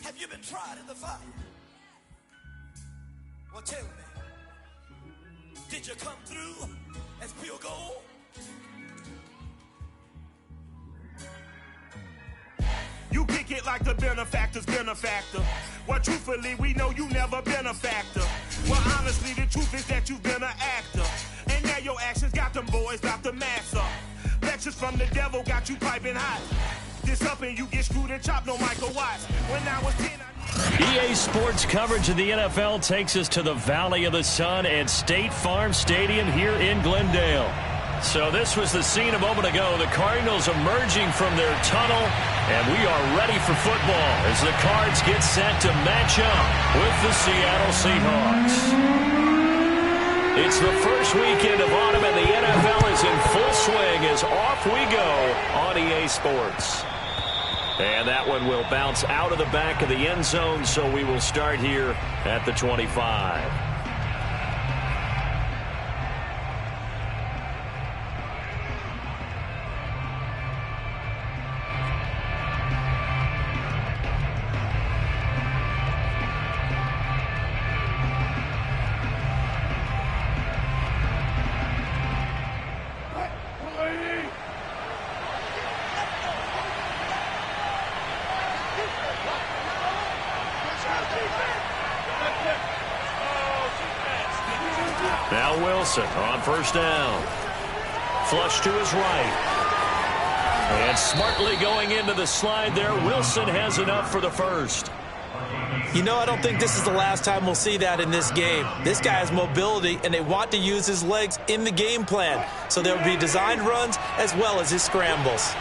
Have you been tried in the fire? Well, tell me, did you come through as pure gold? You kick it like the benefactor's benefactor. Well, truthfully, we know you never been a factor. Well, honestly, the truth is that you've been an actor. And now your actions got them boys about to mass up. Lectures from the devil got you piping hot. This up and you get screwed and chopped, no Michael Watts. When I was 10, EA Sports coverage of the NFL takes us to the Valley of the Sun at State Farm Stadium here in Glendale. So this was the scene a moment ago. The Cardinals emerging from their tunnel, and we are ready for football as the Cards get set to match up with the Seattle Seahawks. It's the first weekend of autumn, and the NFL is in full swing as off we go on EA Sports. And that one will bounce out of the back of the end zone, so we will start here at the 25. Now Wilson on first down. Flush to his right. And smartly going into the slide there, Wilson has enough for the first. You know, I don't think this is the last time we'll see that in this game. This guy has mobility, and they want to use his legs in the game plan. So there will be designed runs as well as his scrambles.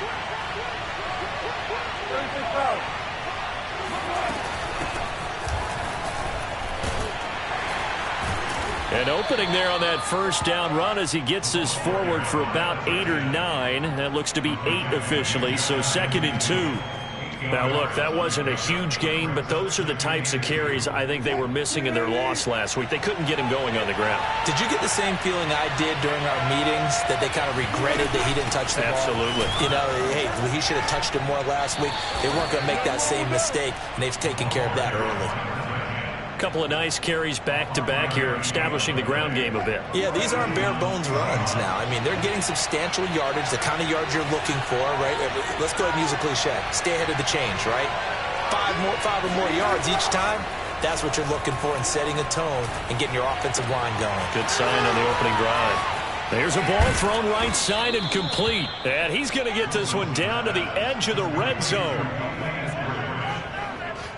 An opening there on that first down run as he gets this forward for about 8 or 9. That looks to be 8 officially, so 2nd and 2. Now, look, that wasn't a huge gain, but those are the types of carries I think they were missing in their loss last week. They couldn't get him going on the ground. Did you get the same feeling I did during our meetings, that they kind of regretted that he didn't touch the ball? Absolutely. You know, hey, he should have touched it more last week. They weren't going to make that same mistake, and they've taken care of that early. Couple of nice carries back-to-back here, establishing the ground game a bit. Yeah, these aren't bare-bones runs now. I mean, they're getting substantial yardage, the kind of yards you're looking for, right? Let's go ahead and use a cliche. Stay ahead of the change, right? Five or more yards each time. That's what you're looking for in setting a tone and getting your offensive line going. Good sign on the opening drive. There's a ball thrown right side and complete. And he's going to get this one down to the edge of the red zone.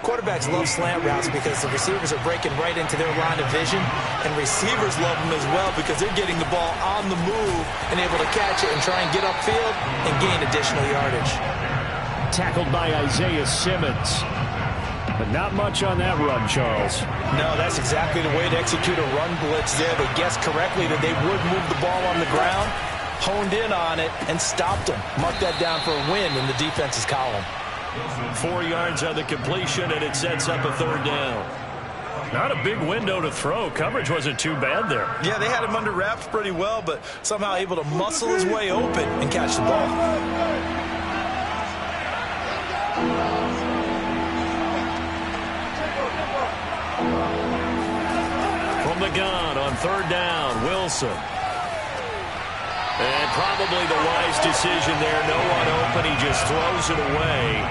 Quarterbacks love slant routes because the receivers are breaking right into their line of vision, and receivers love them as well because they're getting the ball on the move and able to catch it and try and get upfield and gain additional yardage. Tackled by Isaiah Simmons. But not much on that run, Charles. No, that's exactly the way to execute a run blitz there. They guessed correctly that they would move the ball on the ground, honed in on it, and stopped them. Mark that down for a win in the defense's column. 4 yards on the completion, and it sets up a 3rd down. Not a big window to throw. Coverage wasn't too bad there. Yeah, they had him under wraps pretty well, but somehow able to muscle his way open and catch the ball. From the gun on 3rd down, Wilson. And probably the wise decision there. No one open. He just throws it away.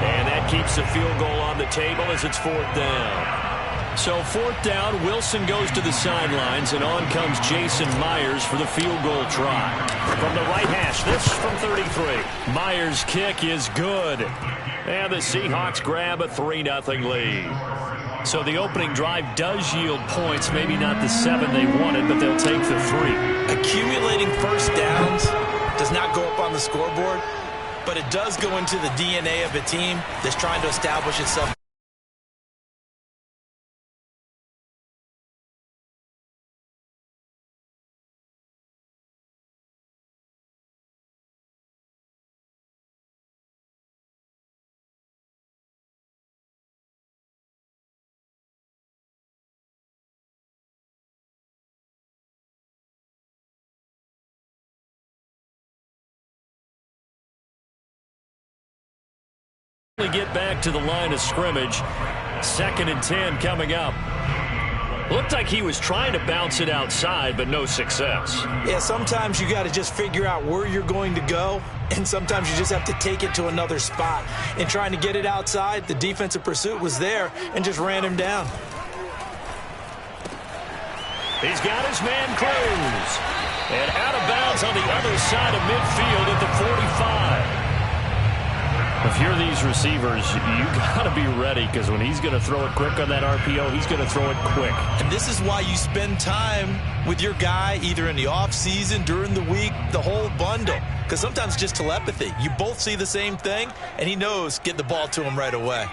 And that keeps the field goal on the table as it's 4th down. So 4th down, Wilson goes to the sidelines, and on comes Jason Myers for the field goal try. From the right hash, this from 33. Myers' kick is good. And the Seahawks grab a 3-0 lead. So the opening drive does yield points, maybe not the 7 they wanted, but they'll take the 3. Accumulating first downs does not go up on the scoreboard, but it does go into the DNA of a team that's trying to establish itself Get back to the line of scrimmage. 2nd and 10 coming up. Looked like he was trying to bounce it outside, but no success. Yeah, sometimes you got to just figure out where you're going to go, and sometimes you just have to take it to another spot. In trying to get it outside, the defensive pursuit was there and just ran him down. He's got his man Cruz. And out of bounds on the other side of midfield at the 45. If you're these receivers, you got to be ready, because when he's going to throw it quick on that RPO, he's going to throw it quick. And this is why you spend time with your guy either in the offseason, during the week, the whole bundle. Because sometimes just telepathy. You both see the same thing, and he knows get the ball to him right away.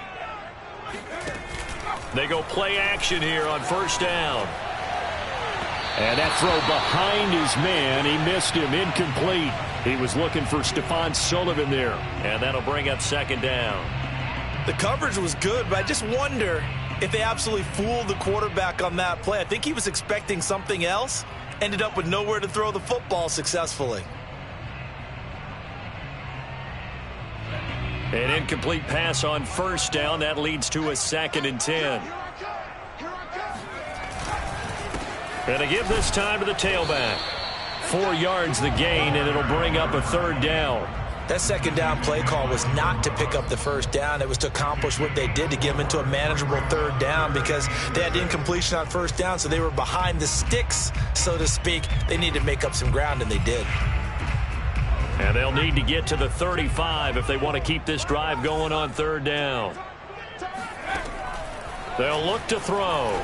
They go play action here on 1st down. And that throw behind his man, he missed him, incomplete. He was looking for Stephon Sullivan there, and that'll bring up 2nd down. The coverage was good, but I just wonder if they absolutely fooled the quarterback on that play. I think he was expecting something else, ended up with nowhere to throw the football successfully. An incomplete pass on 1st down. That leads to a 2nd and 10. And to give this time to the tailback. 4 yards the gain, and it'll bring up a 3rd down. That 2nd down play call was not to pick up the 1st down. It was to accomplish what they did, to get them into a manageable 3rd down, because they had incompletion on 1st down, so they were behind the sticks, so to speak. They needed to make up some ground, and they did. And they'll need to get to the 35 if they want to keep this drive going on 3rd down. They'll look to throw.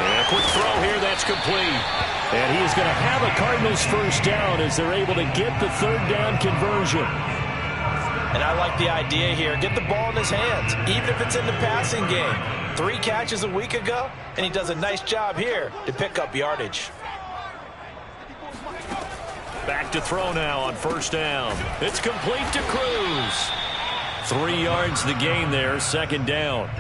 And a quick throw here, that's complete. And he is going to have a Cardinals 1st down as they're able to get the 3rd down conversion. And I like the idea here. Get the ball in his hands, even if it's in the passing game. 3 catches a week ago, and he does a nice job here to pick up yardage. Back to throw now on 1st down. It's complete to Cruz. 3 yards the gain there, 2nd down.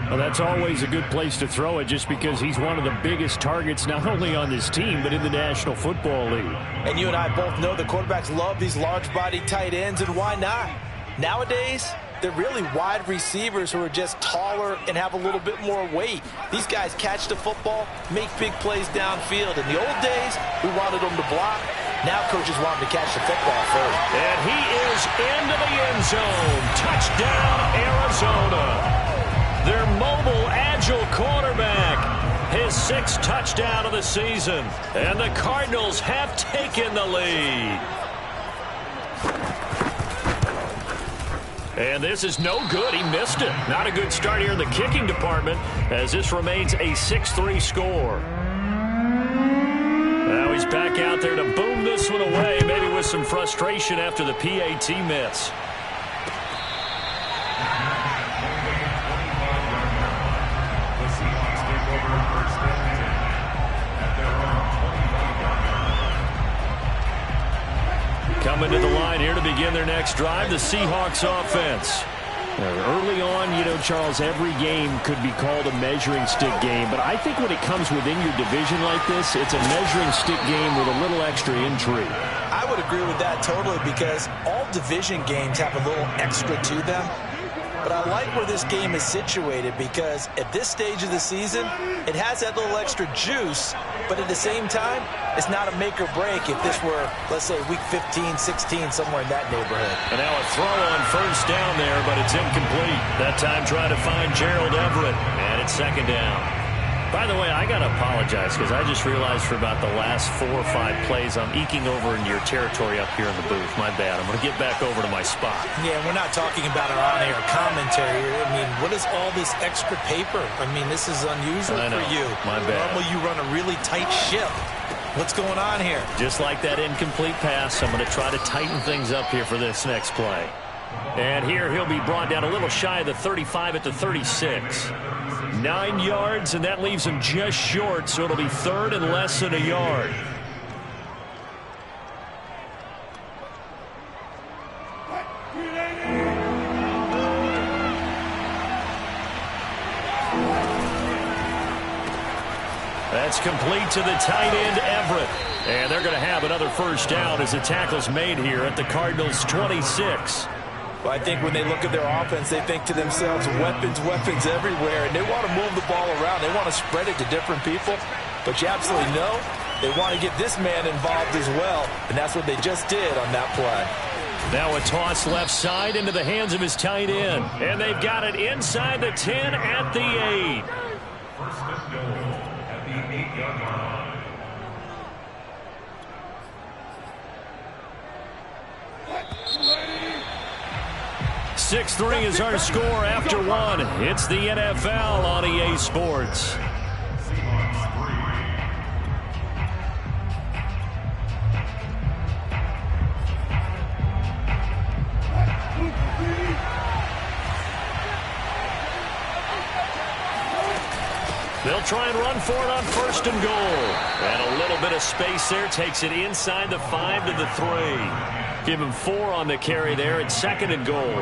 Well, that's always a good place to throw it, just because he's one of the biggest targets not only on this team but in the National Football League. And you and I both know the quarterbacks love these large-body tight ends, and why not? Nowadays, they're really wide receivers who are just taller and have a little bit more weight. These guys catch the football, make big plays downfield. In the old days, we wanted them to block. Now coaches want them to catch the football first. And he is into the end zone. Touchdown, Arizona. Their mobile, agile quarterback, his 6th touchdown of the season. And the Cardinals have taken the lead. And this is no good. He missed it. Not a good start here in the kicking department, as this remains a 6-3 score. Now he's back out there to boom this one away, maybe with some frustration after the PAT miss. Coming to the line here to begin their next drive, the Seahawks offense. Early on, you know, Charles, every game could be called a measuring stick game, but I think when it comes within your division like this, it's a measuring stick game with a little extra intrigue. I would agree with that totally, because all division games have a little extra to them. But I like where this game is situated, because at this stage of the season, it has that little extra juice, but at the same time, it's not a make or break if this were, let's say, week 15, 16, somewhere in that neighborhood. And now a throw on 1st down there, but it's incomplete. That time trying to find Gerald Everett, and it's 2nd down. By the way, I got to apologize, because I just realized for about the last 4 or 5 plays, I'm eking over into your territory up here in the booth. My bad. I'm going to get back over to my spot. Yeah, we're not talking about our on-air commentary. I mean, what is all this extra paper? I mean, this is unusual for you. My bad. Normally you run a really tight ship. What's going on here? Just like that incomplete pass, I'm going to try to tighten things up here for this next play. And here he'll be brought down a little shy of the 35 at the 36. 9 yards, and that leaves him just short, so it'll be 3rd and less than a yard. That's complete to the tight end, Everett. And they're going to have another 1st down as the tackle's made here at the Cardinals' 26. Well, I think when they look at their offense, they think to themselves, weapons, weapons everywhere, and they want to move the ball around. They want to spread it to different people, but you absolutely know they want to get this man involved as well, and that's what they just did on that play. Now a toss left side into the hands of his tight end, and they've got it inside the 10 at the 8. First and goal at the 8-yard line. 6-3 is our score after one. It's the NFL on EA Sports. They'll try and run for it on first and goal. And a little bit of space there takes it inside the 5 to the 3. Give him 4 on the carry there at second and goal.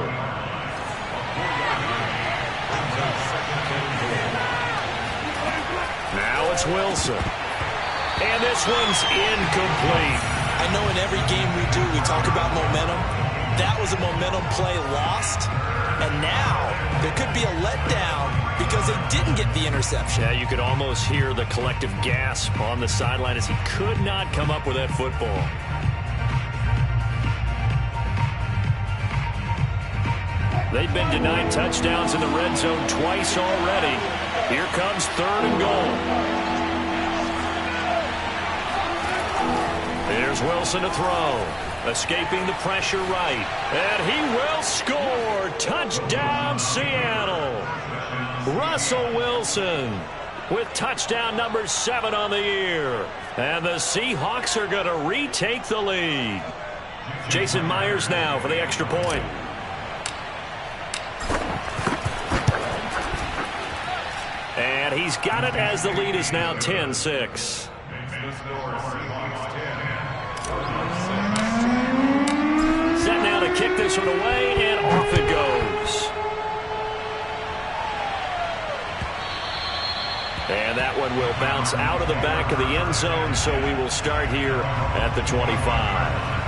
Now it's Wilson. And this one's incomplete. I know in every game we do, we talk about momentum. That was a momentum play lost. And now there could be a letdown because they didn't get the interception. Yeah, you could almost hear the collective gasp on the sideline as he could not come up with that football. They've been denied touchdowns in the red zone twice already. Here comes third and goal. Here's Wilson to throw. Escaping the pressure right. And he will score. Touchdown, Seattle. Russell Wilson with touchdown number 7 on the year. And the Seahawks are going to retake the lead. Jason Myers now for the extra point. And he's got it as the lead is now 10-6. Set now to kick this one away, and off it goes. And that one will bounce out of the back of the end zone, so we will start here at the 25.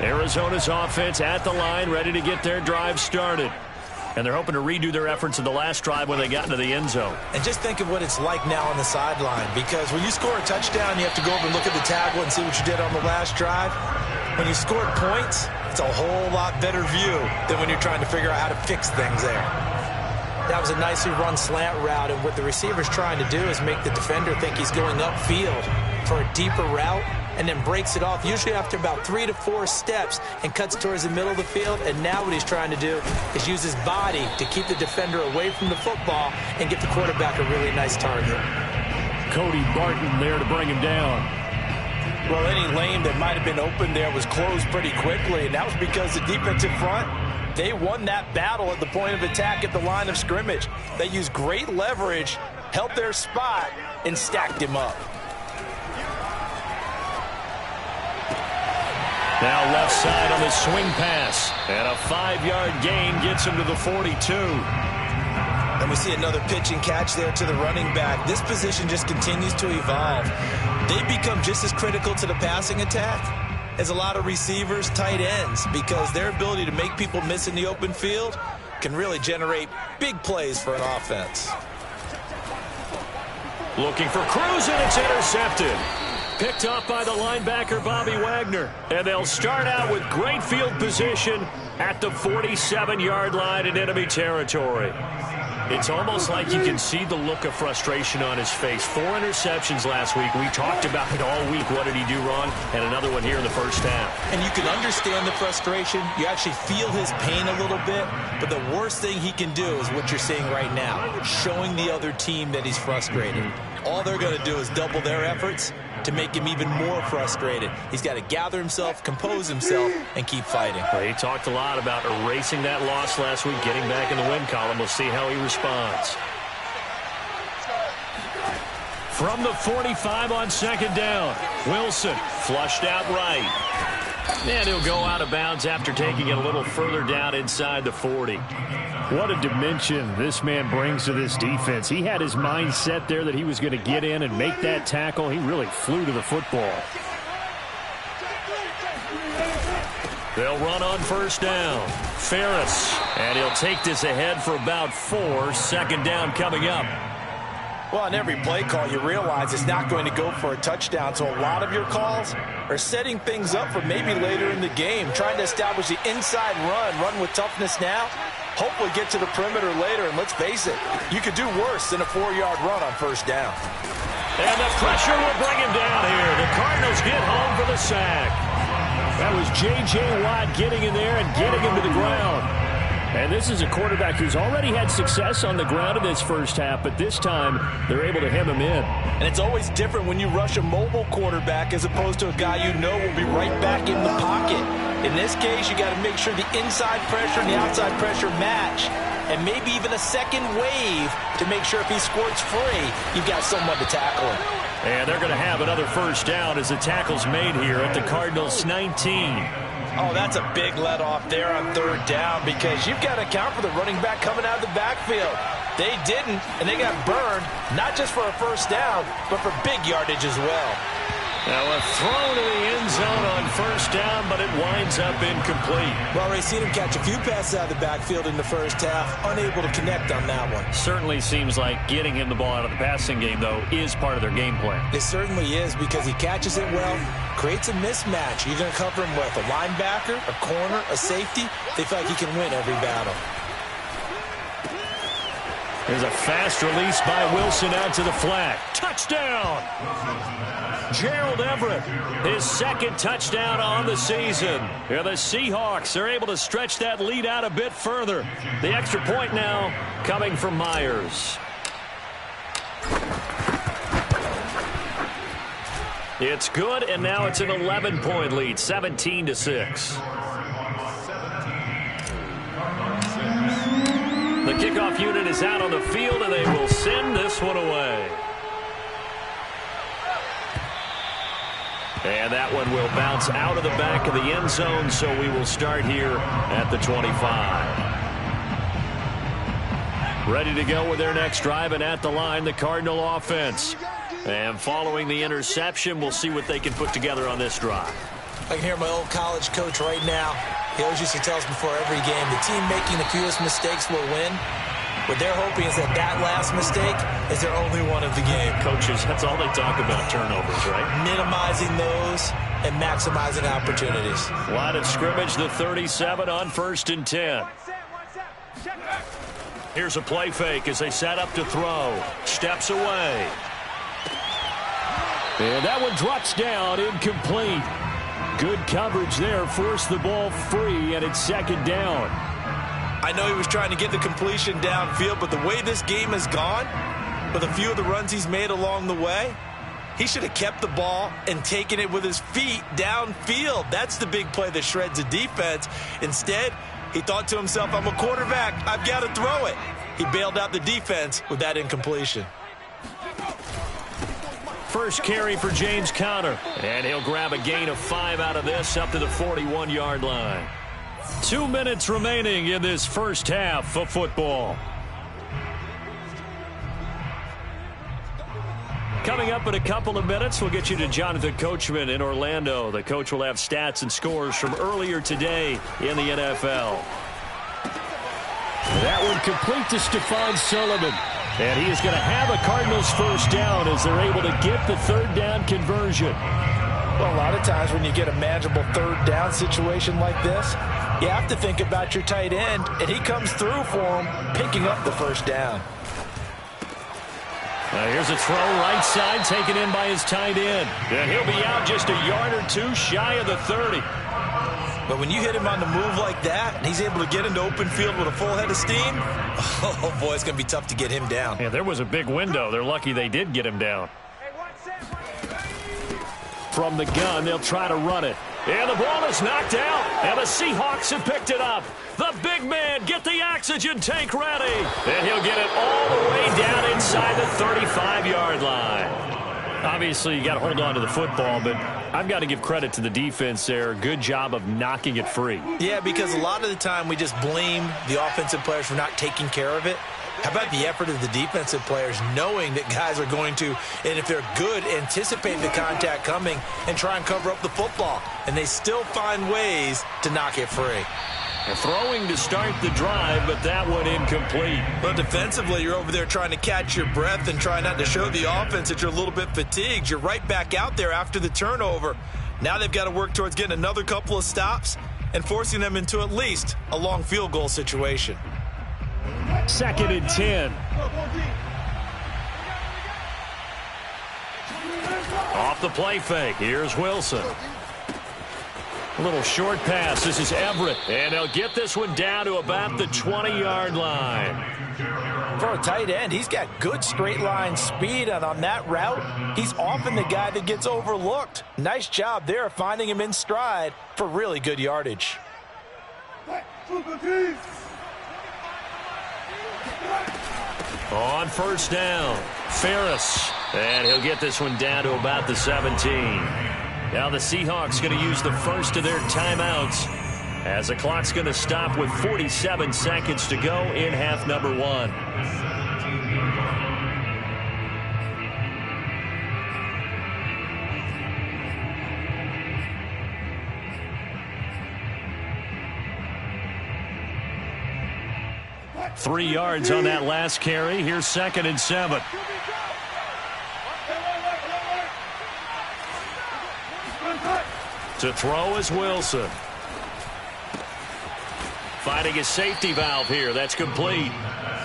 Arizona's offense at the line, ready to get their drive started. And they're hoping to redo their efforts in the last drive when they got into the end zone. And just think of what it's like now on the sideline, because when you score a touchdown, you have to go over and look at the tackle and see what you did on the last drive. When you scored points, it's a whole lot better view than when you're trying to figure out how to fix things there. That was a nicely run slant route, and what the receiver's trying to do is make the defender think he's going upfield for a deeper route, and then breaks it off, usually after about 3 to 4 steps, and cuts towards the middle of the field. And now what he's trying to do is use his body to keep the defender away from the football and get the quarterback a really nice target. Cody Barton there to bring him down. Well, any lane that might have been open there was closed pretty quickly, and that was because the defensive front, they won that battle at the point of attack at the line of scrimmage. They used great leverage, held their spot, and stacked him up. Now left side on the swing pass. And a 5-yard gain gets him to the 42. And we see another pitch and catch there to the running back. This position just continues to evolve. They become just as critical to the passing attack as a lot of receivers, tight ends, because their ability to make people miss in the open field can really generate big plays for an offense. Looking for Cruz, and it's intercepted. Picked up by the linebacker, Bobby Wagner. And they'll start out with great field position at the 47-yard line in enemy territory. It's almost like you can see the look of frustration on his face. 4 interceptions last week. We talked about it all week. What did he do wrong? And another one here in the first half. And you can understand the frustration. You actually feel his pain a little bit. But the worst thing he can do is what you're seeing right now, showing the other team that he's frustrated. All they're going to do is double their efforts to make him even more frustrated. He's got to gather himself, compose himself, and keep fighting. Well, he talked a lot about erasing that loss last week, getting back in the win column. We'll see how he responds. From the 45 on second down, Wilson flushed out right. And he'll go out of bounds after taking it a little further down inside the 40. What a dimension this man brings to this defense. He had his mind set there that he was going to get in and make that tackle. He really flew to the football. They'll run on first down. Ferris, and he'll take this ahead for about 4. Second down coming up. Well, on every play call, you realize it's not going to go for a touchdown, so a lot of your calls are setting things up for maybe later in the game, trying to establish the inside run with toughness now, hopefully get to the perimeter later, and let's face it, you could do worse than a 4-yard run on first down. And the pressure will bring him down here. The Cardinals get home for the sack. That was J.J. Watt getting in there and getting him to the ground. And this is a quarterback who's already had success on the ground in this first half, but this time they're able to hem him in. And it's always different when you rush a mobile quarterback as opposed to a guy you know will be right back in the pocket. In this case, you got to make sure the inside pressure and the outside pressure match, and maybe even a second wave to make sure if he squirts free, you've got someone to tackle him. And they're going to have another first down as the tackle's made here at the Cardinals' 19. Oh, that's a big let off there on third down because you've got to account for the running back coming out of the backfield. They didn't, and they got burned, not just for a first down, but for big yardage as well. Now a throw to the end zone on first down, but it winds up incomplete. Well, we've seen him catch a few passes out of the backfield in the first half, unable to connect on that one. Certainly seems like getting him the ball out of the passing game, though, is part of their game plan. It certainly is because he catches it well, creates a mismatch. You're going to cover him with a linebacker, a corner, a safety. They feel like he can win every battle. There's a fast release by Wilson out to the flat. Touchdown! Gerald Everett, his second touchdown on the season. Here the Seahawks are able to stretch that lead out a bit further. The extra point now coming from Myers. It's good, and now it's an 11-point lead, 17-6. The kickoff unit is out on the field, and they will send this one away. And that one will bounce out of the back of the end zone, so we will start here at the 25. Ready to go with their next drive, and at the line, the Cardinal offense. And following the interception, we'll see what they can put together on this drive. I can hear my old college coach right now. He always used to tell us before every game, the team making the fewest mistakes will win. What they're hoping is that that last mistake is their only one of the game. Coaches, that's all they talk about, turnovers, right? Minimizing those and maximizing opportunities. Line of scrimmage, the 37 on 1st and 10. Here's a play fake as they set up to throw. Steps away. And that one drops down, incomplete. Good coverage there, forced the ball free, and it's second down. I know he was trying to get the completion downfield, but the way this game has gone, with a few of the runs he's made along the way, he should have kept the ball and taken it with his feet downfield. That's the big play that shreds a defense. Instead, he thought to himself, I'm a quarterback, I've got to throw it. He bailed out the defense with that incompletion. First carry for James Conner, and he'll grab a gain of 5 out of this up to the 41-yard line. 2 minutes remaining in this first half of football. Coming up in a couple of minutes, we'll get you to Jonathan Coachman in Orlando. The coach will have stats and scores from earlier today in the NFL. That one complete to Stephon Sullivan. And he is going to have a Cardinals first down as they're able to get the third down conversion. Well, a lot of times when you get a manageable third down situation like this, you have to think about your tight end, and he comes through for him, picking up the first down. Now here's a throw right side taken in by his tight end. And he'll be out just a yard or two shy of the 30. But when you hit him on the move like that, and he's able to get into open field with a full head of steam, oh boy, it's going to be tough to get him down. Yeah, there was a big window. They're lucky they did get him down. From the gun, they'll try to run it. And the ball is knocked out, and the Seahawks have picked it up. The big man, get the oxygen tank ready. And he'll get it all the way down inside the 35-yard line. Obviously, you got to hold on to the football, but I've got to give credit to the defense there. Good job of knocking it free. Yeah, because a lot of the time we just blame the offensive players for not taking care of it. How about the effort of the defensive players knowing that guys are going to, and if they're good, anticipate the contact coming and try and cover up the football. And they still find ways to knock it free. And throwing to start the drive, but that one incomplete. But defensively, you're over there trying to catch your breath and try not to show the offense that you're a little bit fatigued. You're right back out there after the turnover. Now they've got to work towards getting another couple of stops and forcing them into at least a long field goal situation. 2nd and 10. Off the play fake. Here's Wilson. A little short pass. This is Everett. And they'll get this one down to about the 20-yard line. For a tight end, he's got good straight line speed, and on that route, he's often the guy that gets overlooked. Nice job there of finding him in stride for really good yardage. On 1st down, Ferris. And he'll get this one down to about the 17. Now the Seahawks going to use the first of their timeouts as the clock's going to stop with 47 seconds to go in half number 1. Three yards on that last carry. Here's 2nd and 7. To throw is Wilson. Finding a safety valve here. That's complete.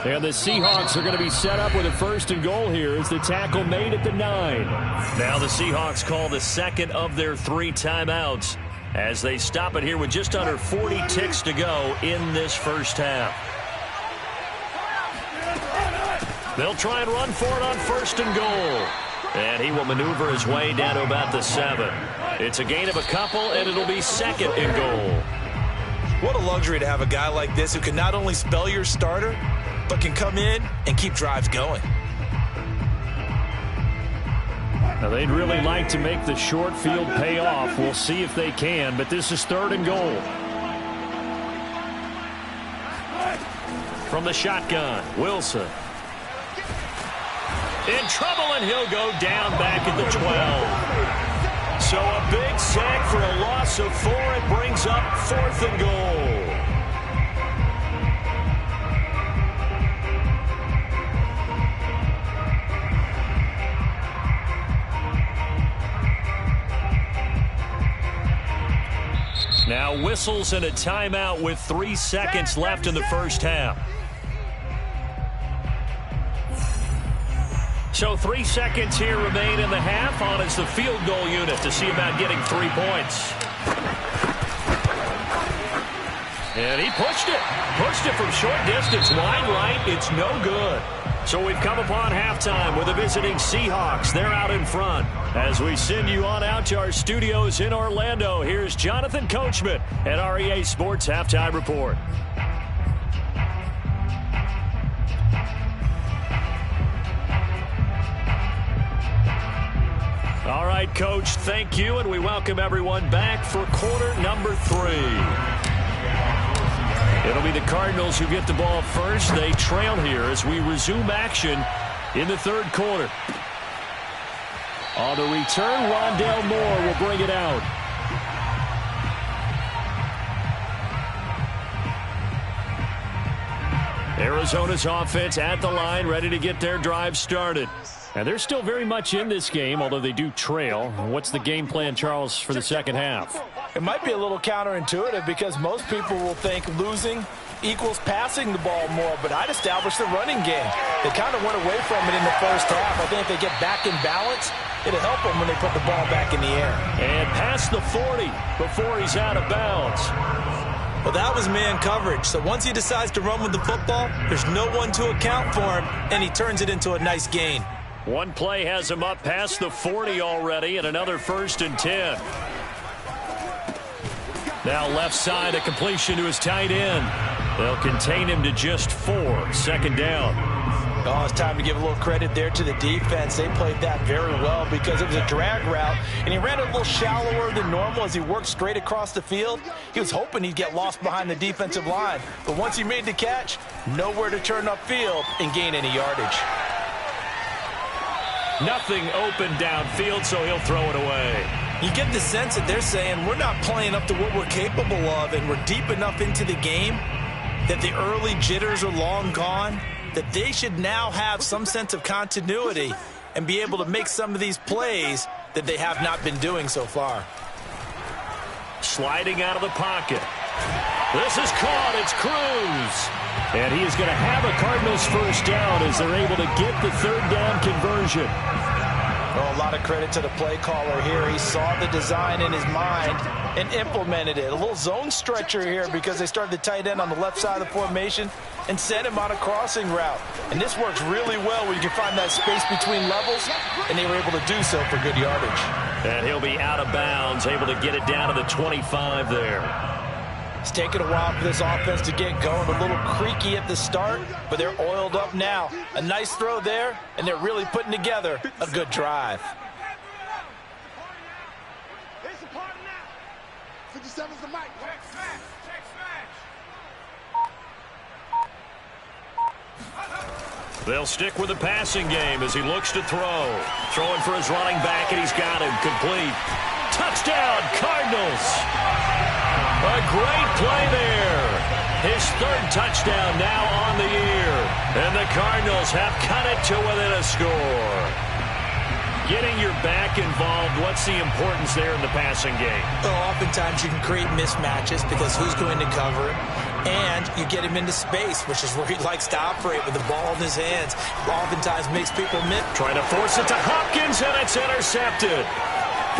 And the Seahawks are going to be set up with a 1st and goal here as the tackle made at the 9. Now the Seahawks call the second of their 3 timeouts as they stop it here with just under 40 ticks to go in this first half. They'll try and run for it on 1st and goal. And he will maneuver his way down to about the 7. It's a gain of a couple, and it'll be 2nd and goal. What a luxury to have a guy like this who can not only spell your starter, but can come in and keep drives going. Now, they'd really like to make the short field pay off. We'll see if they can, but this is 3rd and goal. From the shotgun, Wilson. In trouble, and he'll go down back at the 12. So a big sack for a loss of 4. It brings up 4th and goal. Now whistles and a timeout with 3 seconds left in the first half. So 3 seconds here remain in the half. On is the field goal unit to see about getting 3 points. And he pushed it. Pushed it from short distance. Wide right. It's no good. So we've come upon halftime with the visiting Seahawks. They're out in front. As we send you on out to our studios in Orlando, here's Jonathan Coachman at REA Sports Halftime Report. All right, Coach, thank you, and we welcome everyone back for quarter number 3. It'll be the Cardinals who get the ball first. They trail here as we resume action in the 3rd quarter. On the return, Rondale Moore will bring it out. Arizona's offense at the line, ready to get their drive started. And they're still very much in this game, although they do trail. What's the game plan, Charles, for the second half? It might be a little counterintuitive because most people will think losing equals passing the ball more, but I'd establish the running game. They kind of went away from it in the first half. I think if they get back in balance, it'll help them when they put the ball back in the air. And past the 40 before he's out of bounds. Well, that was man coverage. So once he decides to run with the football, there's no one to account for him, and he turns it into a nice gain. One play has him up past the 40 already, and another 1st and 10. Now left side, a completion to his tight end. They'll contain him to just 4. 2nd down. Oh, it's time to give a little credit there to the defense. They played that very well because it was a drag route, and he ran it a little shallower than normal as he worked straight across the field. He was hoping he'd get lost behind the defensive line, but once he made the catch, nowhere to turn upfield and gain any yardage. Nothing open downfield, so he'll throw it away. You get the sense that they're saying we're not playing up to what we're capable of, and we're deep enough into the game that the early jitters are long gone, that they should now have some sense of continuity and be able to make some of these plays that they have not been doing so far. Sliding out of the pocket. This is caught. It's Cruz. And he is going to have a Cardinals first down as they're able to get the third down conversion. Well, a lot of credit to the play caller here. He saw the design in his mind and implemented it. A little zone stretcher here because they started the tight end on the left side of the formation and sent him on a crossing route. And this works really well when you can find that space between levels, and they were able to do so for good yardage. And he'll be out of bounds, able to get it down to the 25 there. It's taken a while for this offense to get going. A little creaky at the start, but they're oiled up now. A nice throw there, and they're really putting together a good drive. 57's the mic. They'll stick with the passing game as he looks to throw. Throwing for his running back, and he's got him. Complete. Touchdown, Cardinals. A great play there. His third touchdown now on the year. And the Cardinals have cut it to within a score. Getting your back involved, what's the importance there in the passing game? Well, oftentimes you can create mismatches because who's going to cover it? And you get him into space, which is where he likes to operate with the ball in his hands. Oftentimes makes people miss. Trying to force it to Hopkins, and it's intercepted.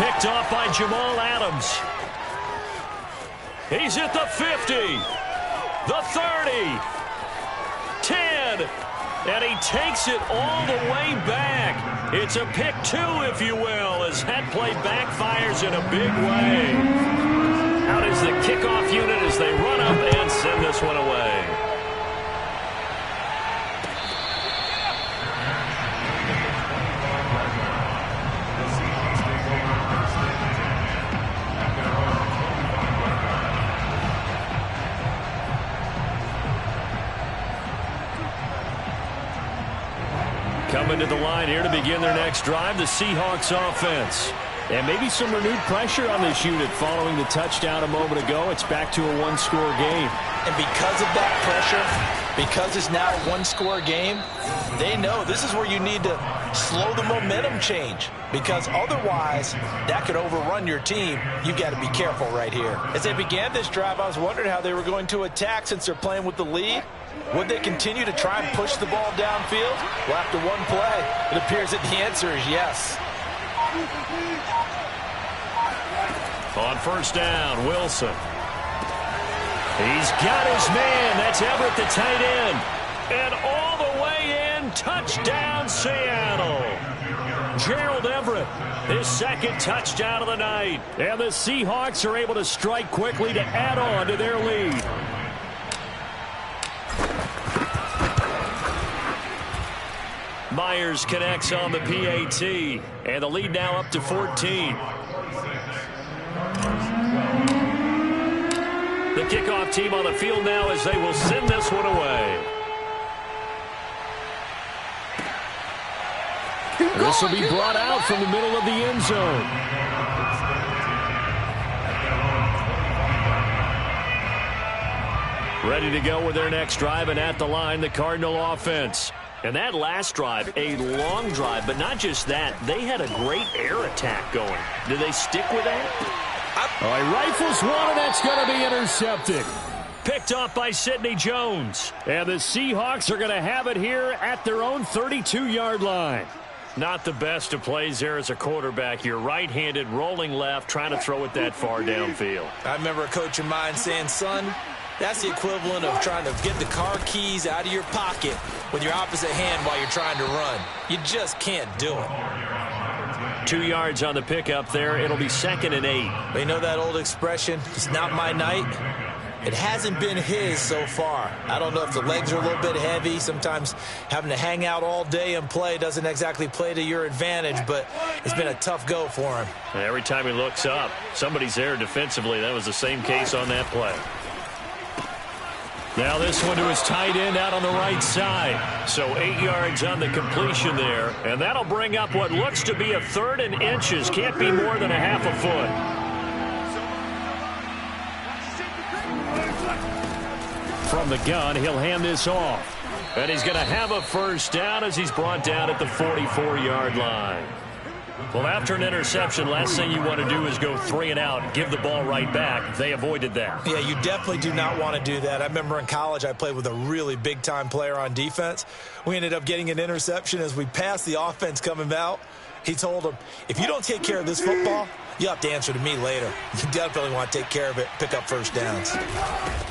Picked off by Jamal Adams. He's at the 50, the 30, 10, and he takes it all the way back. It's a pick two, if you will, as that play backfires in a big way. Out is the kickoff unit as they run up and send this one away. Coming to the line here to begin their next drive, the Seahawks offense. And maybe some renewed pressure on this unit following the touchdown a moment ago. It's back to a one-score game. And because of that pressure, because it's now a one-score game, they know this is where you need to slow the momentum change. Because otherwise, that could overrun your team. You've got to be careful right here. As they began this drive, I was wondering how they were going to attack since they're playing with the lead. Would they continue to try and push the ball downfield? Well, after one play, it appears that the answer is yes. On first down, Wilson. He's got his man. That's Everett, the tight end. And all the way in, touchdown, Seattle. Gerald Everett, his second touchdown of the night. And the Seahawks are able to strike quickly to add on to their lead. Myers connects on the PAT, and the lead now up to 14. The kickoff team on the field now as they will send this one away. This will be brought out from the middle of the end zone. Ready to go with their next drive, and at the line, the Cardinal offense. And that last drive, a long drive, but not just that. They had a great air attack going. Do they stick with that? All right, rifles one, and that's going to be intercepted. Picked off by Sidney Jones. And the Seahawks are going to have it here at their own 32-yard line. Not the best of plays there as a quarterback. You're right-handed, rolling left, trying to throw it that far downfield. I remember a coach of mine saying, son, that's the equivalent of trying to get the car keys out of your pocket with your opposite hand while you're trying to run. You just can't do it. 2 yards on the pickup there. It'll be 2nd and 8. They know that old expression, it's not my night. It hasn't been his so far. I don't know if the legs are a little bit heavy. Sometimes having to hang out all day and play doesn't exactly play to your advantage, but it's been a tough go for him. Every time he looks up, somebody's there defensively. That was the same case on that play. Now this one to his tight end out on the right side. So 8 yards on the completion there. And that'll bring up what looks to be a 3rd and inches. Can't be more than a half a foot. From the gun, he'll hand this off. And he's going to have a first down as he's brought down at the 44-yard line. Well, after an interception, last thing you want to do is go 3 and out and give the ball right back. They avoided that. Yeah, you definitely do not want to do that. I remember in college I played with a really big-time player on defense. We ended up getting an interception as we passed the offense coming out. He told him, if you don't take care of this football, you'll have to answer to me later. You definitely want to take care of it, pick up first downs.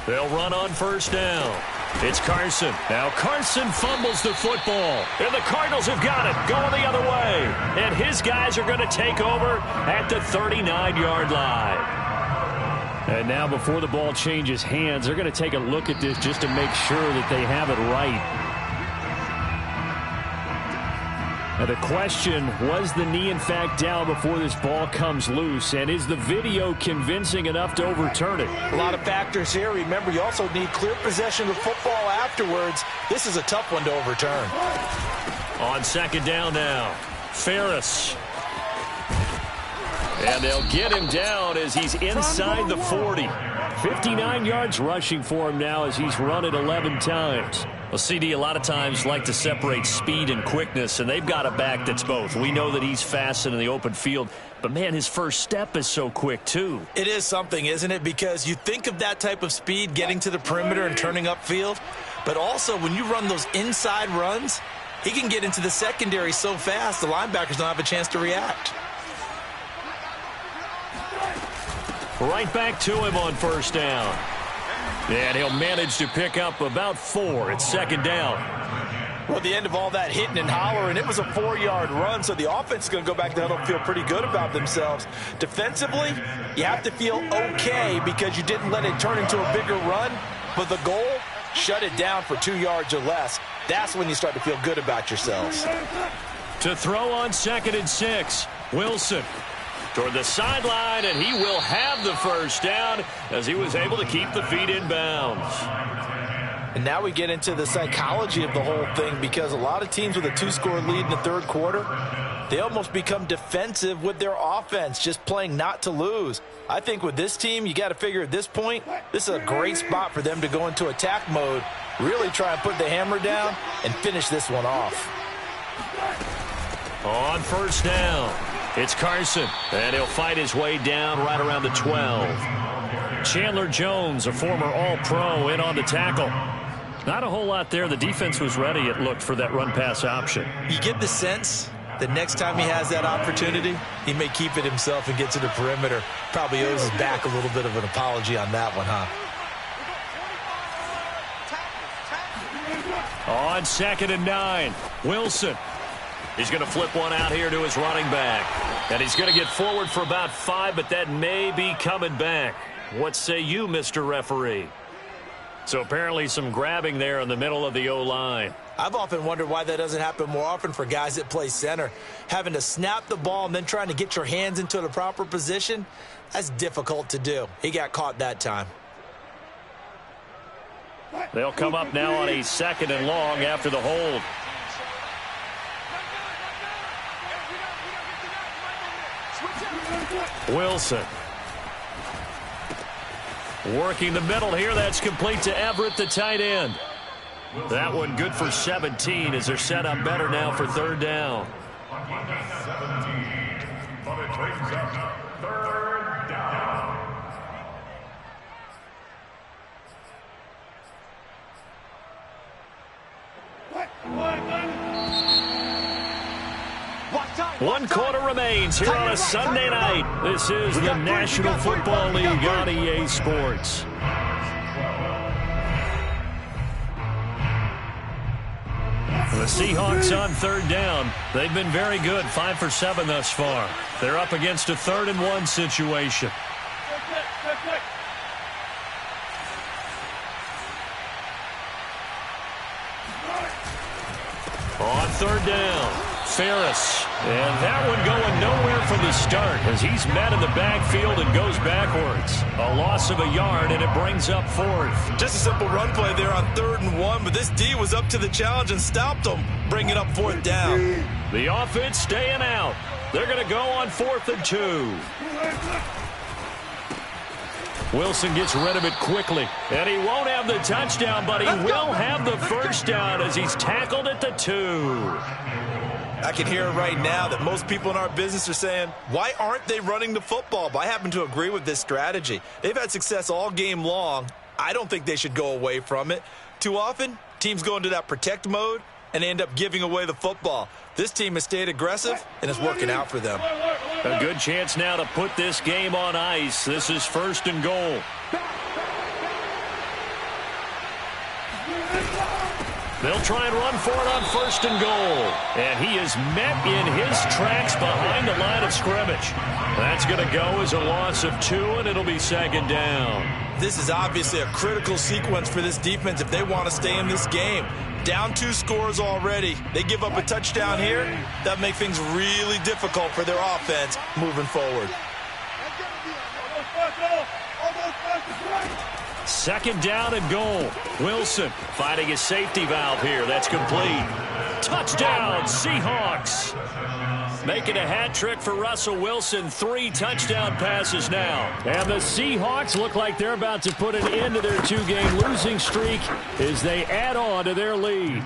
They'll run on first down. It's Carson. Now Carson fumbles the football. And the Cardinals have got it, going the other way. And his guys are going to take over at the 39-yard line. And now before the ball changes hands, they're going to take a look at this just to make sure that they have it right. Now the question, was the knee in fact down before this ball comes loose? And is the video convincing enough to overturn it? A lot of factors here. Remember, you also need clear possession of the football afterwards. This is a tough one to overturn. On second down now, Ferris. And they'll get him down as he's inside the 40. 59 yards rushing for him now as he's run it 11 times. Well, CD a lot of times like to separate speed and quickness, and they've got a back that's both. We know that he's fast and in the open field, but, man, his first step is so quick, too. It is something, isn't it? Because you think of that type of speed getting to the perimeter and turning upfield, but also when you run those inside runs, he can get into the secondary so fast the linebackers don't have a chance to react. Right back to him on first down. And he'll manage to pick up about 4 at second down. Well, at the end of all that hitting and hollering, it was a 4-yard run, so the offense is going to go back to the huddle and feel pretty good about themselves. Defensively, you have to feel okay because you didn't let it turn into a bigger run, but the goal, shut it down for 2 yards or less. That's when you start to feel good about yourselves. To throw on 2nd and 6, Wilson. Toward the sideline, and he will have the first down as he was able to keep the feet in bounds. And now we get into the psychology of the whole thing because a lot of teams with a 2-score lead in the third quarter, they almost become defensive with their offense, just playing not to lose. I think with this team, you got to figure at this point, this is a great spot for them to go into attack mode, really try and put the hammer down and finish this one off. On first down, it's Carson, and he'll fight his way down right around the 12. Chandler Jones, a former All-Pro, in on the tackle. Not a whole lot there. The defense was ready, it looked, for that run-pass option. You get the sense that next time he has that opportunity, he may keep it himself and get to the perimeter. Probably owes his back a little bit of an apology on that one, huh? On 2nd and 9, Wilson. He's going to flip one out here to his running back. And he's going to get forward for about 5, but that may be coming back. What say you, Mr. Referee? So apparently some grabbing there in the middle of the O-line. I've often wondered why that doesn't happen more often for guys that play center. Having to snap the ball and then trying to get your hands into the proper position, that's difficult to do. He got caught that time. They'll come up now on a 2nd and long after the hold. Wilson. Working the middle here. That's complete to Everett, the tight end. That one good for 17 as they're set up better now for 3rd down. But it brings up 3rd down. One quarter remains here on a Sunday night. This is the National Football League on EA Sports. The Seahawks on 3rd down. They've been very good, 5 for 7 thus far. They're up against a 3rd and 1 situation. On third down, Ferris. And that one going nowhere from the start as he's met in the backfield and goes backwards. A loss of a yard, and it brings up fourth. Just a simple run play there on 3rd and 1, but this D was up to the challenge and stopped him, bringing up 4th down. The offense staying out. They're going to go on 4th and 2. Wilson gets rid of it quickly, and he won't have the touchdown, but he will have the first down as he's tackled at the 2. I can hear right now that most people in our business are saying, why aren't they running the football? But I happen to agree with this strategy. They've had success all game long. I don't think they should go away from it. Too often, teams go into that protect mode and end up giving away the football. This team has stayed aggressive, and it's working out for them. A good chance now to put this game on ice. This is 1st and goal. They'll try and run for it on 1st and goal. And he is met in his tracks behind the line of scrimmage. That's going to go as a loss of 2, and it'll be 2nd down. This is obviously a critical sequence for this defense if they want to stay in this game. Down 2 scores already. They give up a touchdown here. That makes things really difficult for their offense moving forward. 2nd down and goal. Wilson finding his safety valve here. That's complete. Touchdown, Seahawks. Making a hat trick for Russell Wilson. 3 touchdown passes now. And the Seahawks look like they're about to put an end to their 2-game losing streak as they add on to their lead.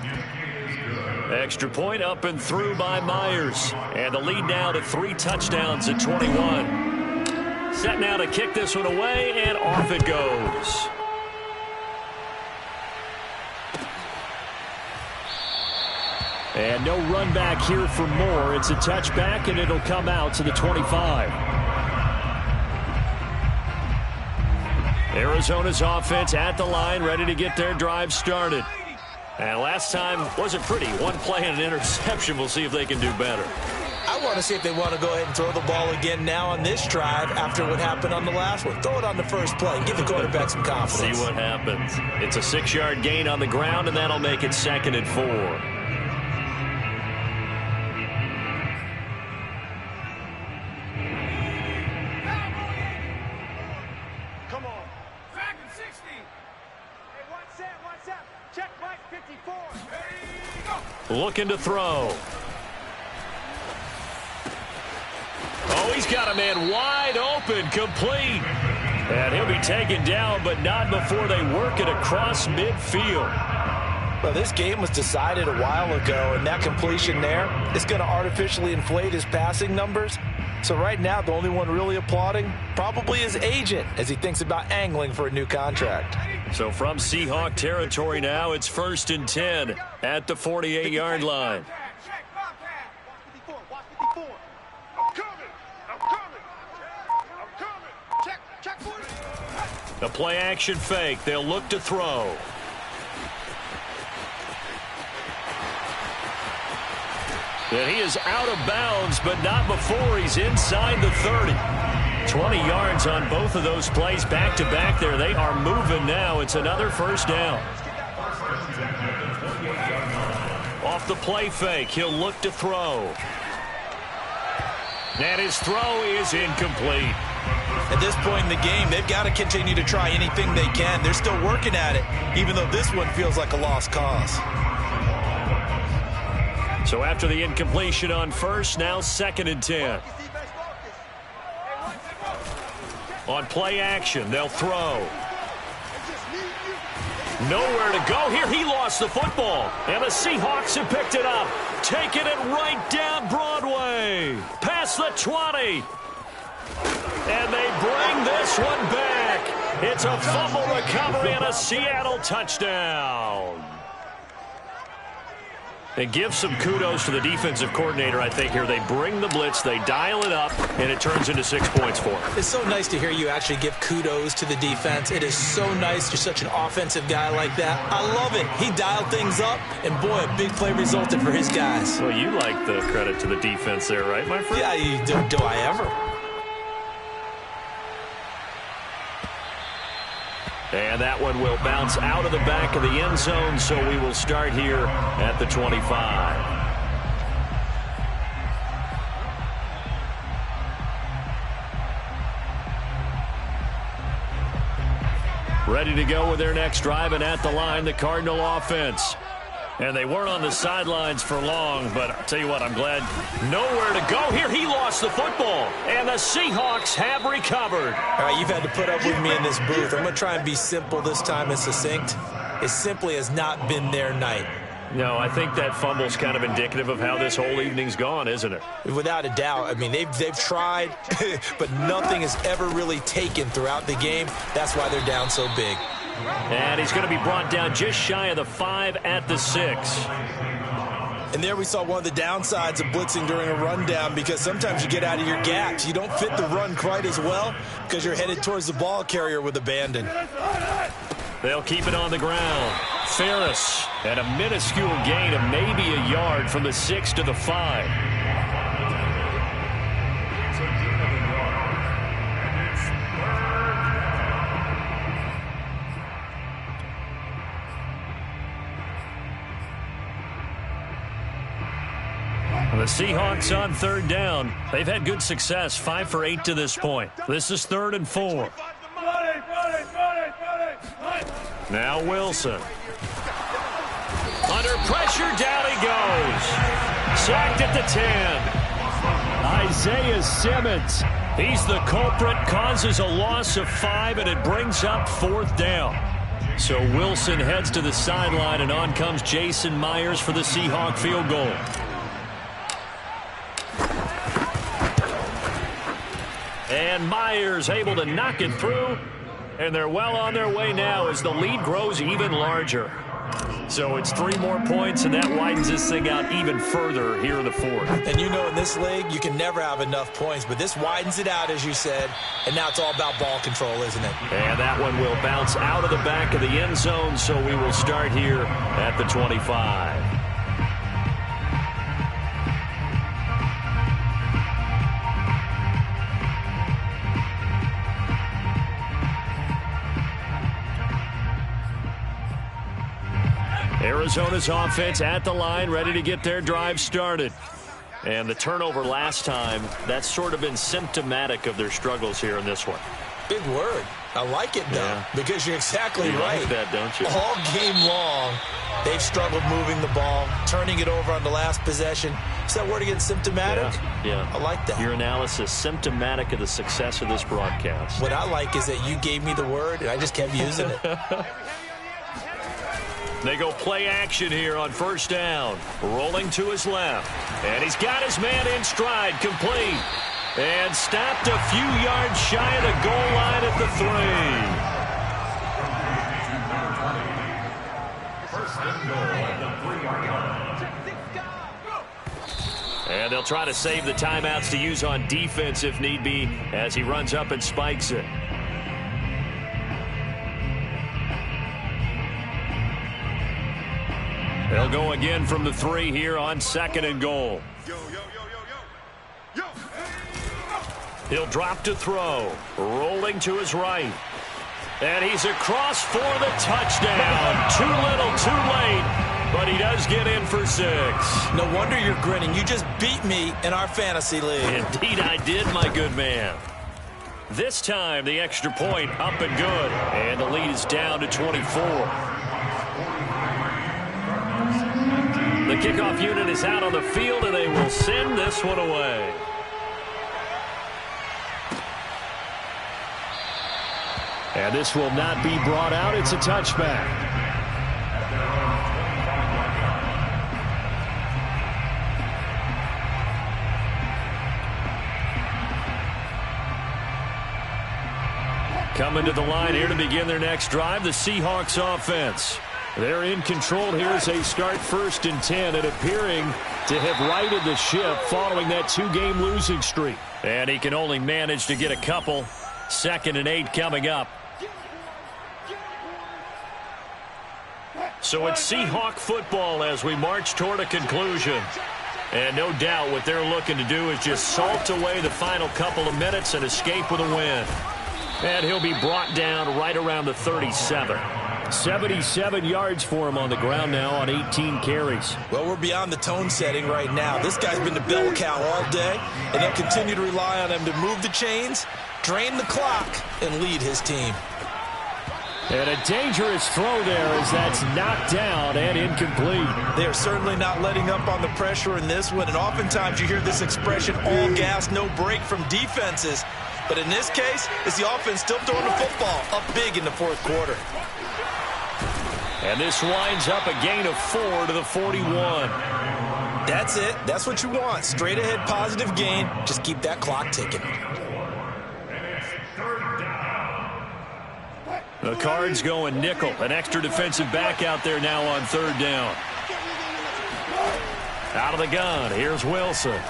Extra point up and through by Myers. And the lead now to 3 touchdowns at 21. Set now to kick this one away, and off it goes. And no run back here for Moore. It's a touchback, and it'll come out to the 25. Arizona's offense at the line, ready to get their drive started. And last time wasn't pretty. 1 play and an interception. We'll see if they can do better. I want to see if they want to go ahead and throw the ball again now on this drive after what happened on the last one. Throw it on the first play and give the quarterback some confidence. See what happens. It's a 6-yard gain on the ground, and that'll make it 2nd and 4. Come on. 2nd and 60. Hey, what's that? Check right 54. Hey, go. Looking to throw. Oh, he's got a man wide open, complete. And he'll be taken down, but not before they work it across midfield. Well, this game was decided a while ago, and that completion there is going to artificially inflate his passing numbers. So right now, the only one really applauding probably his agent as he thinks about angling for a new contract. So from Seahawk territory now, it's 1st and 10 at the 48-yard line. The play action fake. They'll look to throw. And he is out of bounds, but not before he's inside the 30. 20 yards on both of those plays back-to-back there. They are moving now. It's another 1st down. Off the play fake, he'll look to throw. And his throw is incomplete. At this point in the game, they've got to continue to try anything they can. They're still working at it, even though this one feels like a lost cause. So after the incompletion on 1st, now 2nd and 10. On play action, they'll throw. Nowhere to go here. He lost the football. And the Seahawks have picked it up. Taking it right down Broadway. Past the 20. And they bring this one back. It's a fumble recovery and a Seattle touchdown. They give some kudos to the defensive coordinator, I think, here. They bring the blitz, they dial it up, and it turns into 6 points for them. It's so nice to hear you actually give kudos to the defense. It is so nice. You're such an offensive guy like that. I love it. He dialed things up, and boy, a big play resulted for his guys. Well, you like the credit to the defense there, right, my friend? Yeah, do I ever? And that one will bounce out of the back of the end zone, so we will start here at the 25. Ready to go with their next drive, and at the line, the Cardinal offense. And they weren't on the sidelines for long, but I'll tell you what, I'm glad nowhere to go here. He lost the football, and the Seahawks have recovered. All right, you've had to put up with me in this booth. I'm going to try and be simple this time and succinct. It simply has not been their night. No, I think that fumble's kind of indicative of how this whole evening's gone, isn't it? Without a doubt. I mean, they've tried, but nothing has ever really taken throughout the game. That's why they're down so big. And he's going to be brought down just shy of the 5 at the 6. And there we saw one of the downsides of blitzing during a rundown, because sometimes you get out of your gaps. You don't fit the run quite as well because you're headed towards the ball carrier with abandon. They'll keep it on the ground. Ferris at a minuscule gain of maybe a yard from the 6 to the 5. The Seahawks on 3rd down. They've had good success, 5 for 8 to this point. This is 3rd and 4. Now Wilson. Under pressure, down he goes. Sacked at the 10. Isaiah Simmons. He's the culprit, causes a loss of 5, and it brings up 4th down. So Wilson heads to the sideline, and on comes Jason Myers for the Seahawk field goal. And Myers able to knock it through, and they're well on their way now as the lead grows even larger. So it's 3 more points, and that widens this thing out even further here in the 4th. And you know, in this league, you can never have enough points, but this widens it out, as you said, and now it's all about ball control, isn't it? And that one will bounce out of the back of the end zone, so we will start here at the 25. Arizona's offense at the line, ready to get their drive started. And the turnover last time, that's sort of been symptomatic of their struggles here in this one. Big word. I like it, though, because you're exactly right. Like that, don't you? All game long, they've struggled moving the ball, turning it over on the last possession. Is that word again, symptomatic? Yeah. I like that. Your analysis, symptomatic of the success of this broadcast. What I like is that you gave me the word, and I just kept using it. They go play action here on 1st down. Rolling to his left. And he's got his man in stride, complete. And stopped a few yards shy of the goal line at the 3. And they'll try to save the timeouts to use on defense if need be as he runs up and spikes it. They'll go again from the 3 here on 2nd and goal. He'll drop to throw. Rolling to his right. And he's across for the touchdown. Too little, too late. But he does get in for 6. No wonder you're grinning. You just beat me in our fantasy league. Indeed I did, my good man. This time, the extra point up and good. And the lead is down to 24. The kickoff unit is out on the field, and they will send this one away. And this will not be brought out. It's a touchback. Coming to the line here to begin their next drive, the Seahawks offense. They're in control here as they start 1st and 10 and appearing to have righted the ship following that 2-game losing streak. And he can only manage to get a couple. 2nd and 8 coming up. So it's Seahawk football as we march toward a conclusion. And no doubt what they're looking to do is just salt away the final couple of minutes and escape with a win. And he'll be brought down right around the 37. 77 yards for him on the ground now on 18 carries. Well, we're beyond the tone setting right now. This guy's been the bell cow all day, and they'll continue to rely on him to move the chains, drain the clock, and lead his team. And a dangerous throw there as that's knocked down and incomplete. They are certainly not letting up on the pressure in this one, and oftentimes you hear this expression, all gas, no break from defenses. But in this case, it's the offense still throwing the football up big in the fourth quarter. And this winds up a gain of 4 to the 41. That's it. That's what you want. Straight ahead positive gain. Just keep that clock ticking. The Cards going nickel. An extra defensive back out there now on third down. Out of the gun. Here's Wilson.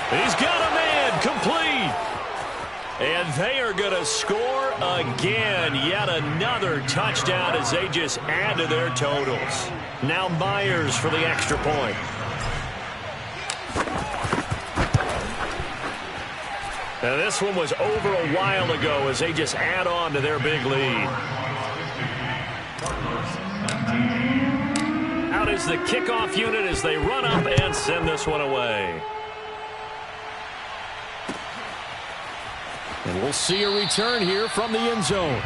He's got a man. Complete. And they are going to score again. Yet another touchdown as they just add to their totals. Now Myers for the extra point. Now this one was over a while ago as they just add on to their big lead. Out is the kickoff unit as they run up and send this one away. And we'll see a return here from the end zone.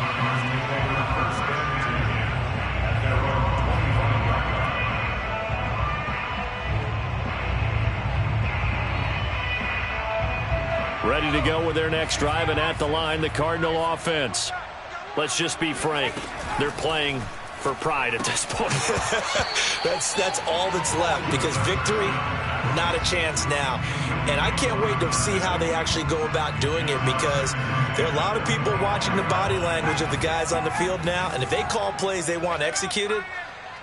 Ready to go with their next drive, and at the line, the Cardinal offense. Let's just be frank. They're playing for pride at this point. That's all that's left, because victory, not a chance now. And I can't wait to see how they actually go about doing it, because there are a lot of people watching the body language of the guys on the field now, and if they call plays they want executed,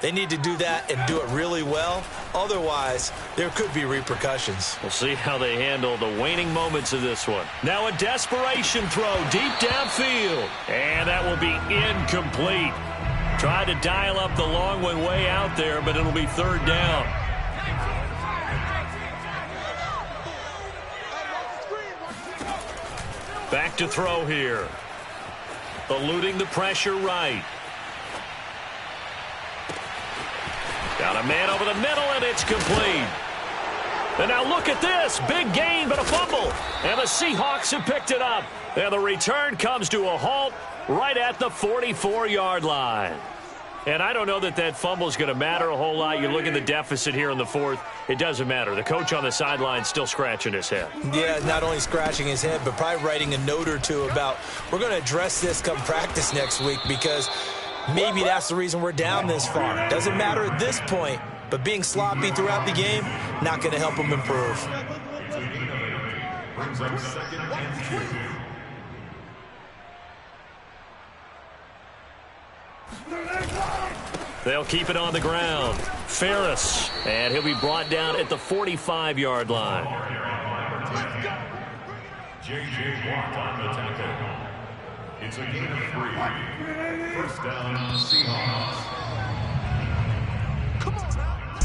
they need to do that and do it really well. Otherwise, there could be repercussions. We'll see how they handle the waning moments of this one. Now a desperation throw deep downfield. And that will be incomplete. Tried to dial up the long one way out there, but it'll be third down. Back to throw here. Eluding the pressure right. Got a man over the middle, and it's complete. And now look at this. Big gain, but a fumble. And the Seahawks have picked it up. And the return comes to a halt right at the 44-yard line. And I don't know that that fumble is going to matter a whole lot. You look at the deficit here in the fourth. It doesn't matter. The coach on the sideline still scratching his head. Yeah, not only scratching his head, but probably writing a note or two about, we're going to address this come practice next week, because maybe that's the reason we're down this far. Doesn't matter at this point, but being sloppy throughout the game, not going to help them improve. Brings up second and 2. They'll keep it on the ground. Ferris, and he'll be brought down at the 45-yard line. J.J. Watt on the tackle. It's a gain of 3. First down, Seahawks.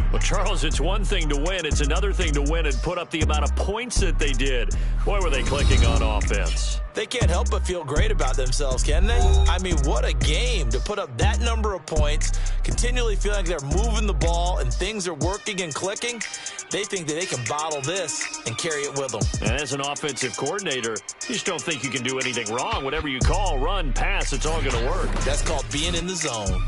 Well, Charles, it's one thing to win. It's another thing to win and put up the amount of points that they did. Boy, were they clicking on offense. They can't help but feel great about themselves, can they? I mean, what a game to put up that number of points, continually feeling like they're moving the ball and things are working and clicking. They think that they can bottle this and carry it with them. And as an offensive coordinator, you just don't think you can do anything wrong. Whatever you call, run, pass, it's all going to work. That's called being in the zone.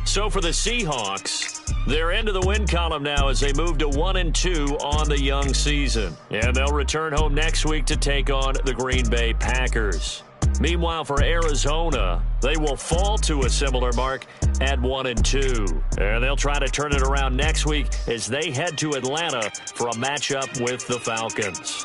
So for the Seahawks, they're into the win column now as they move to 1-2 on the young season. And they'll return home next week to take on the Green Bay Packers. Meanwhile, for Arizona, they will fall to a similar mark at 1-2. And they'll try to turn it around next week as they head to Atlanta for a matchup with the Falcons.